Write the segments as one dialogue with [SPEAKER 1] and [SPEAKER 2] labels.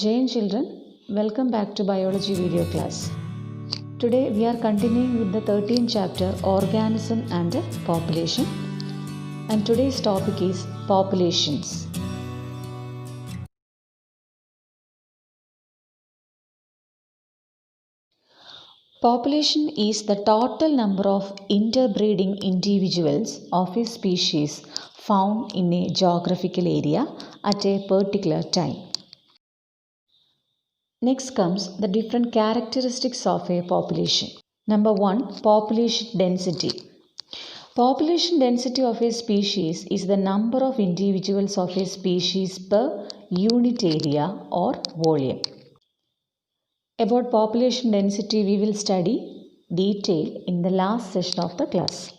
[SPEAKER 1] Jain children, welcome back to biology video class. Today we are continuing with the 13th chapter Organism and Population, and today's topic is populations. Population is the total number of interbreeding individuals of a species found in a geographical area at a particular time. Next comes the different characteristics of a population. Number 1, population density. Population density of a species is the number of individuals of a species per unit area or volume. About population density we will study detail in the last session of the class.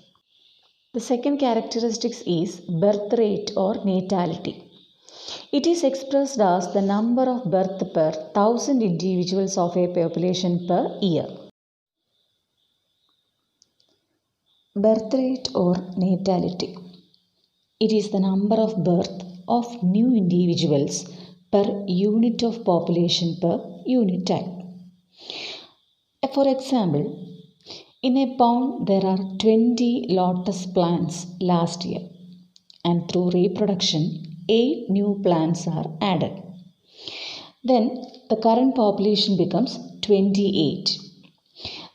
[SPEAKER 1] The second characteristics is birth rate or natality. It is expressed as the number of birth per 1000 individuals of a population per year. Birth rate or natality. It is the number of birth of new individuals per unit of population per unit time. For example, in a pond there are 20 lotus plants last year, and through reproduction 8 new plants are added. Then the current population becomes 28.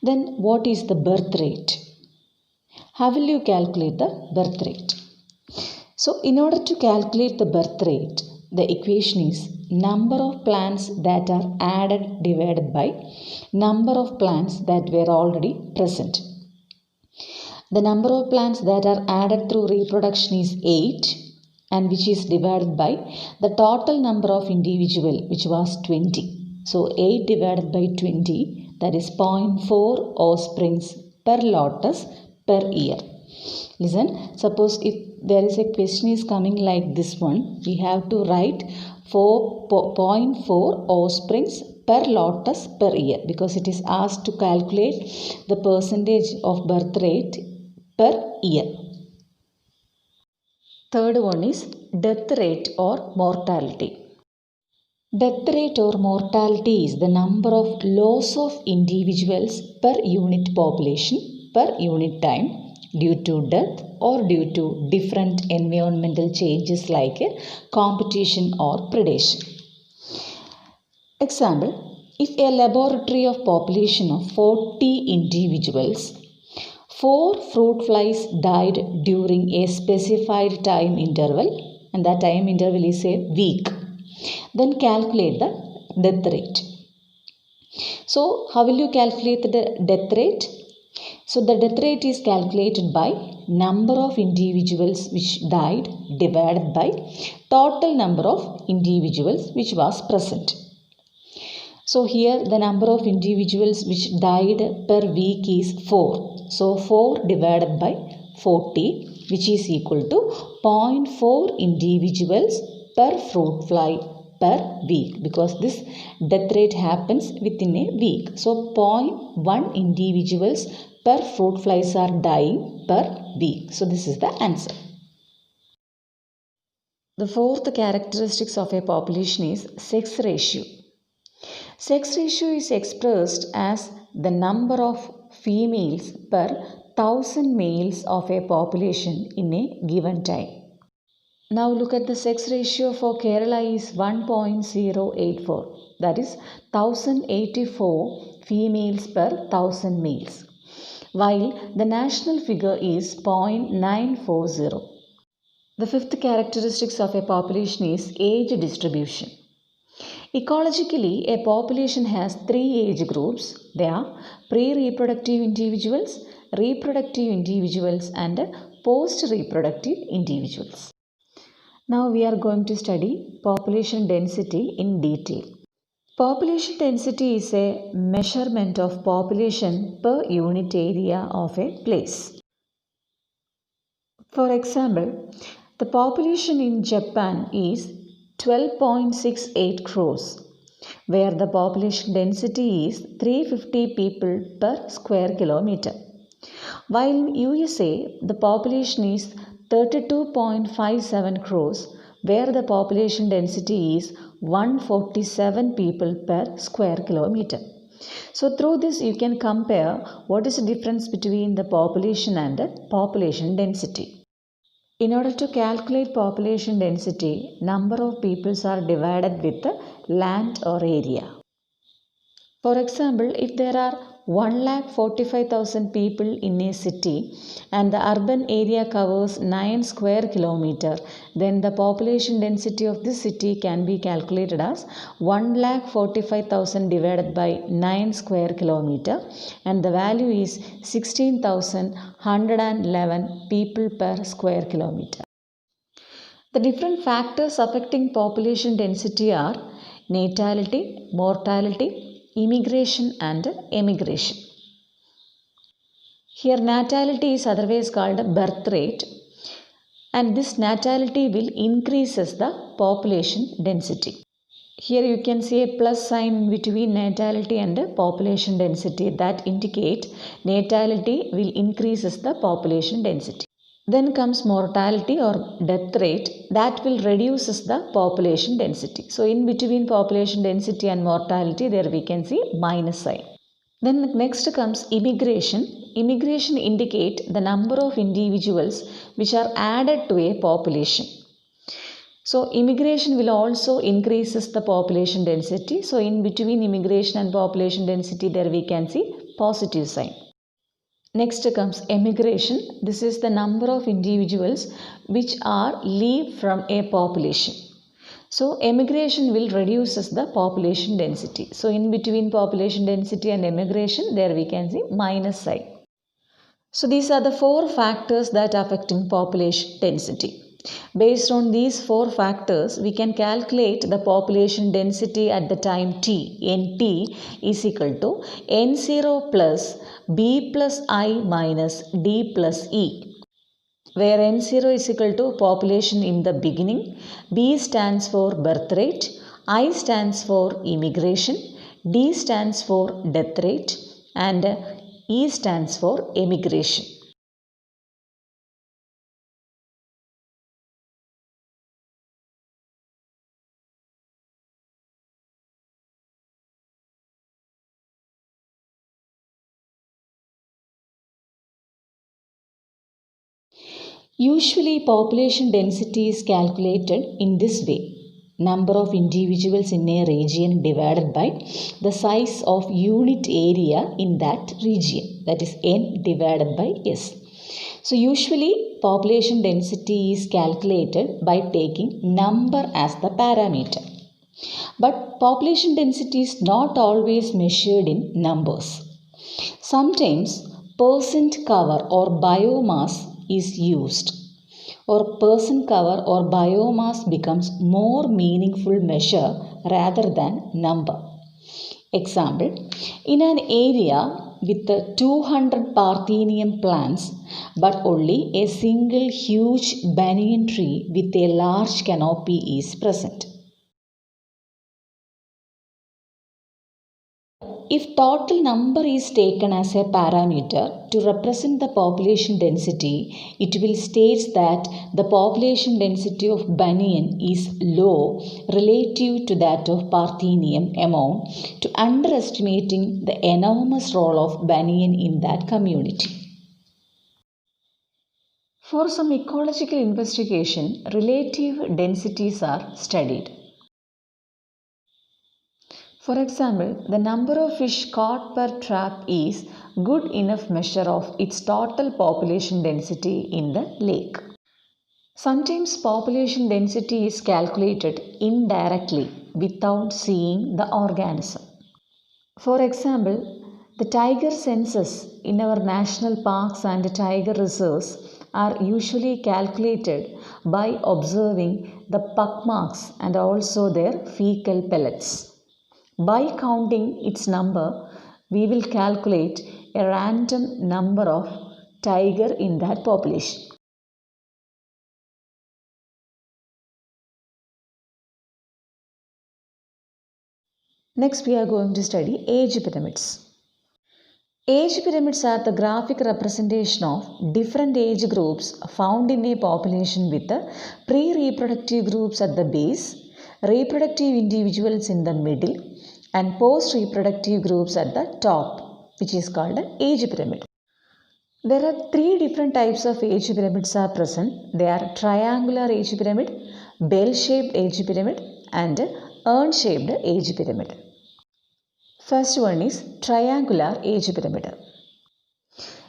[SPEAKER 1] Then what is the birth rate? How will you calculate the birth rate? So in order to calculate the birth rate, the equation is number of plants that are added divided by number of plants that were already present. The number of plants that are added through reproduction is 8, and which is divided by the total number of individual, which was 20. So 8 divided by 20, that is 0.4 offsprings per lotus per year. Listen, suppose if there is a question is coming like this one, we have to write 0.4 offsprings per lotus per year, because it is asked to calculate the percentage of birth rate per year. Third one is death rate or mortality. Death rate or mortality is the number of loss of individuals per unit population per unit time due to death or due to different environmental changes like competition or predation. Example, if a laboratory of population of 40 individuals, 4 fruit flies died during a specified time interval, and that time interval is a week. Then calculate the death rate. So how will you calculate the death rate? So the death rate is calculated by number of individuals which died divided by total number of individuals which was present. So here the number of individuals which died per week is 4. So 4 divided by 40, which is equal to 0.4 individuals per fruit fly per week, because this death rate happens within a week. So 0.1 individuals per fruit flies are dying per week. So this is the answer. The fourth characteristics of a population is sex ratio. Sex ratio is expressed as the number of females per 1000 males of a population in a given time. Now look at the sex ratio for Kerala is 1.084, that is 1084 females per 1000 males, while the national figure is 0.940. The fifth characteristics of a population is age distribution. Ecologically, a population has 3 age groups. They are pre-reproductive individuals, reproductive individuals, and post-reproductive individuals. Now we are going to study population density in detail. Population density is a measurement of population per unit area of a place. For example, the population in Japan is 12.68 crores, where the population density is 350 people per square kilometer. While in USA, the population is 32.57 crores, where the population density is 147 people per square kilometer. So through this you can compare what is the difference between the population and the population density. In order to calculate population density, number of peoples are divided with the land or area. For example, if there are 1,45,000 people in a city and the urban area covers 9 square kilometer, then the population density of this city can be calculated as 1,45,000 divided by 9 square kilometer, and the value is 16,111 people per square kilometer. The different factors affecting population density are natality, mortality, immigration and emigration. Here natality is otherwise called birth rate, and this natality will increases the population density. Here you can see a plus sign between natality and population density that indicate natality will increases the population density. Then comes mortality or death rate that will reduces the population density. So in between population density and mortality there we can see minus sign. Then next comes immigration. Immigration indicate the number of individuals which are added to a population. So immigration will also increases the population density. So in between immigration and population density there we can see positive sign. Next comes emigration. This is the number of individuals which are leave from a population. So emigration will reduces the population density. So in between population density and emigration there we can see minus sign. So these are the four factors that affecting population density. Based on these four factors, we can calculate the population density at the time t. Nt is equal to N0 plus B plus I minus D plus E, where N0 is equal to population in the beginning, B stands for birth rate, I stands for immigration, D stands for death rate, and E stands for emigration. Usually population density is calculated in this way. Number of individuals in a region divided by the size of unit area in that region, that is N divided by S. So usually population density is calculated by taking number as the parameter. But population density is not always measured in numbers. Sometimes percent cover or biomass is used, or person cover or biomass becomes more meaningful measure rather than number. Example, in an area with 200 Parthenium plants but only a single huge banyan tree with a large canopy is present. If total number is taken as a parameter to represent the population density, it will state that the population density of banyan is low relative to that of Parthenium amount, to underestimating the enormous role of banyan in that community. For some ecological investigation, relative densities are studied. For example, the number of fish caught per trap is good enough measure of its total population density in the lake. Sometimes population density is calculated indirectly without seeing the organism. For example, the tiger census in our national parks and tiger reserves are usually calculated by observing the puck marks and also their fecal pellets. By counting its number, we will calculate a random number of tiger in that population. Next, we are going to study age pyramids. Age pyramids are the graphic representation of different age groups found in a population with pre-reproductive groups at the base, reproductive individuals in the middle, and post-reproductive groups at the top, which is called an age pyramid. There are three different types of age pyramids are present. They are triangular age pyramid, bell-shaped age pyramid, and urn-shaped age pyramid. First one is triangular age pyramid.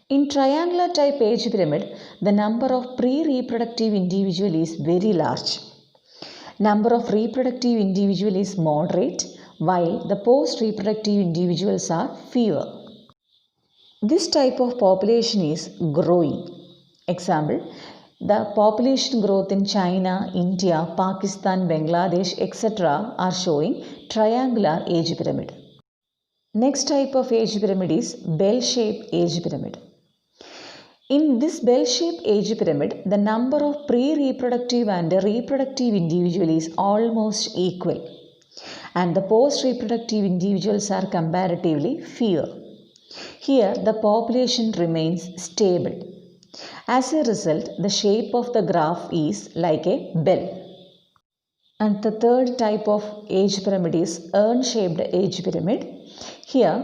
[SPEAKER 1] In triangular type age pyramid, the number of pre-reproductive individual is very large. Number of reproductive individual is moderate, while the post-reproductive individuals are fewer. This type of population is growing. Example, the population growth in China, India, Pakistan, Bangladesh, etc. are showing triangular age pyramid. Next type of age pyramid is bell-shaped age pyramid. In this bell-shaped age pyramid, the number of pre-reproductive and reproductive individual is almost equal, and the post-reproductive individuals are comparatively fewer. Here, the population remains stable. As a result, the shape of the graph is like a bell. And the third type of age pyramid is urn-shaped age pyramid. Here,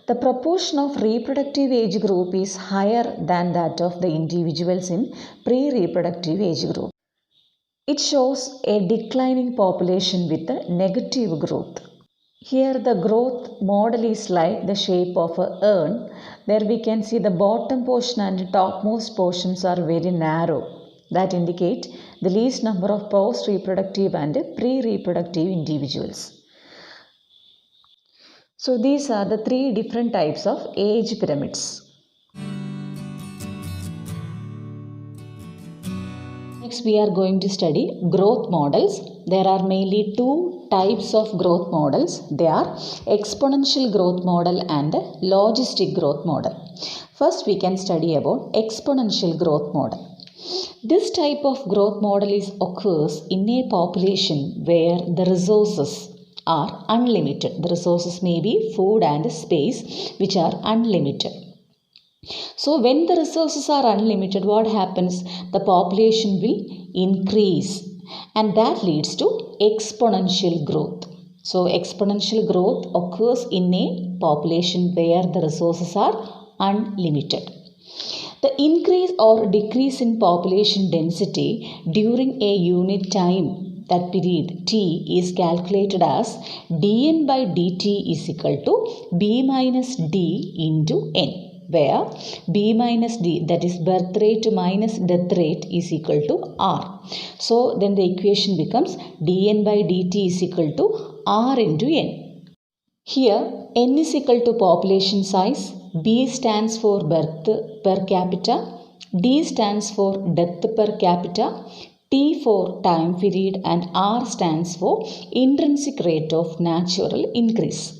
[SPEAKER 1] the proportion of reproductive age group is higher than that of the individuals in pre-reproductive age group. It shows a declining population with a negative growth. Here the growth model is like the shape of an urn. There we can see the bottom portion and topmost portions are very narrow. That indicate the least number of post-reproductive and pre-reproductive individuals. So these are the three different types of age pyramids. Next we are going to study growth models. There are mainly two types of growth models. They are exponential growth model and logistic growth model. First we can study about exponential growth model. This type of growth model occurs in a population where the resources are unlimited. The resources may be food and space, which are unlimited. So when the resources are unlimited, what happens? The population will increase, and that leads to exponential growth. So exponential growth occurs in a population where the resources are unlimited. The increase or decrease in population density during a unit time, that period t, is calculated as dn by dt is equal to b minus d into n, where b minus d, that is birth rate minus death rate, is equal to r. So then the equation becomes dn by dt is equal to r into n. Here n is equal to population size, b stands for birth per capita, d stands for death per capita, T for time period, and R stands for intrinsic rate of natural increase.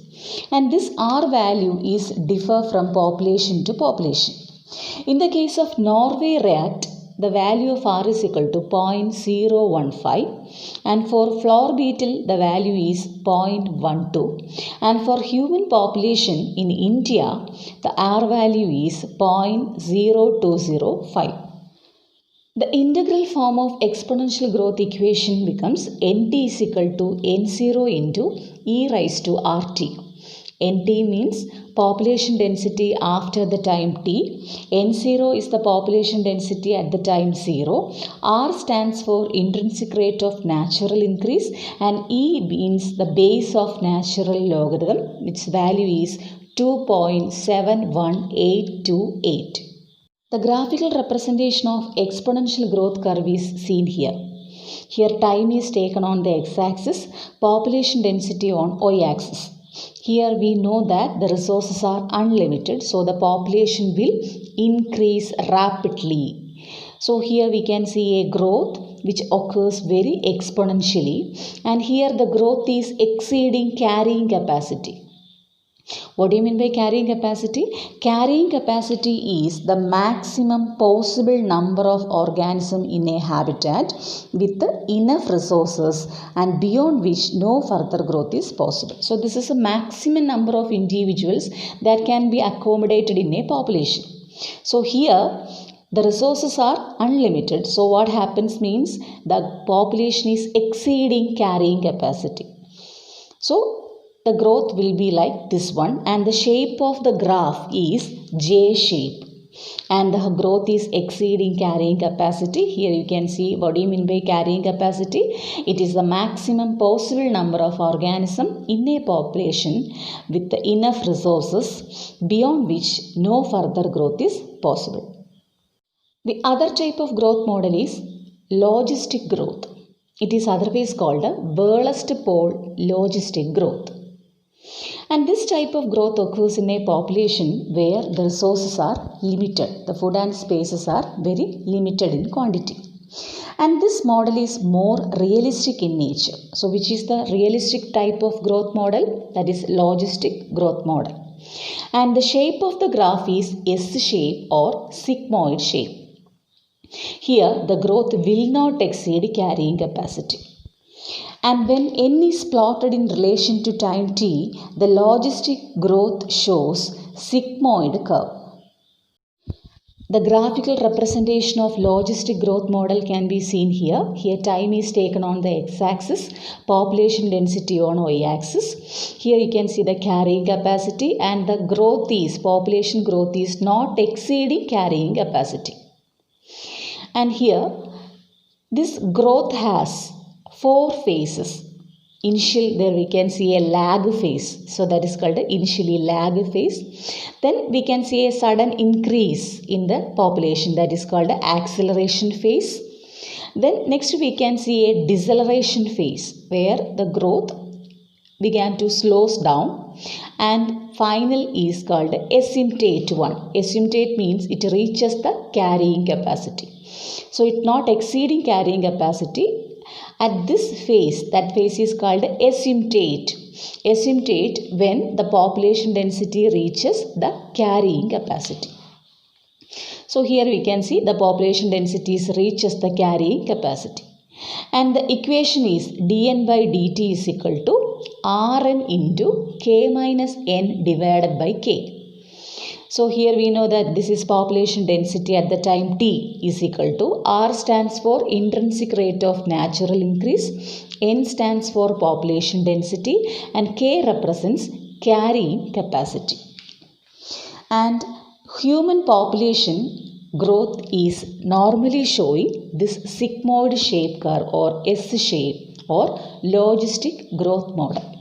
[SPEAKER 1] And this R value is differ from population to population. In the case of Norway rat, the value of R is equal to 0.015, and for floor beetle the value is 0.12, and for human population in India the R value is 0.0205. The integral form of exponential growth equation becomes nt is equal to n0 into e raised to rt. Nt means population density after the time t, n0 is the population density at the time 0, r stands for intrinsic rate of natural increase, and e means the base of natural logarithm, which value is 2.71828. The graphical representation of exponential growth curve is seen here. Here time is taken on the x-axis, population density on y-axis. Here we know that the resources are unlimited, so the population will increase rapidly. So here we can see a growth which occurs very exponentially, and here the growth is exceeding carrying capacity. What do you mean by carrying capacity? Carrying capacity is the maximum possible number of organisms in a habitat with enough resources and beyond which no further growth is possible. So this is a maximum number of individuals that can be accommodated in a population. So here the resources are unlimited. So what happens means the population is exceeding carrying capacity. So the growth will be like this one, and the shape of the graph is J shape, and the growth is exceeding carrying capacity. Here you can see what do you mean by carrying capacity. It is the maximum possible number of organisms in a population with enough resources beyond which no further growth is possible. The other type of growth model is logistic growth. It is otherwise called a Ballast pole logistic growth. And this type of growth occurs in a population where the resources are limited. The food and spaces are very limited in quantity. And this model is more realistic in nature. So which is the realistic type of growth model? That is logistic growth model. And the shape of the graph is S shape or sigmoid shape. Here the growth will not exceed carrying capacity. And when n is plotted in relation to time t, the logistic growth shows sigmoid curve. The graphical representation of logistic growth model can be seen here. Here time is taken on the x-axis, population density on y-axis. Here you can see the carrying capacity, and the growth is, population growth is not exceeding carrying capacity. And here this growth has 4 phases. Initial, there we can see a lag phase. So that is called the initially lag phase. Then we can see a sudden increase in the population. That is called the acceleration phase. Then next we can see a deceleration phase where the growth began to slow down. And final is called asymptote one. Asymptote means it reaches the carrying capacity. So it not exceeding carrying capacity. At this phase, that phase is called asymptote. Asymptote when the population density reaches the carrying capacity. So here we can see the population density reaches the carrying capacity. And the equation is dn by dt is equal to Rn into k minus n divided by k. So here we know that this is population density at the time t is equal to R stands for intrinsic rate of natural increase, n stands for population density, and k represents carrying capacity. And human population growth is normally showing this sigmoid shape curve or S shape or logistic growth model.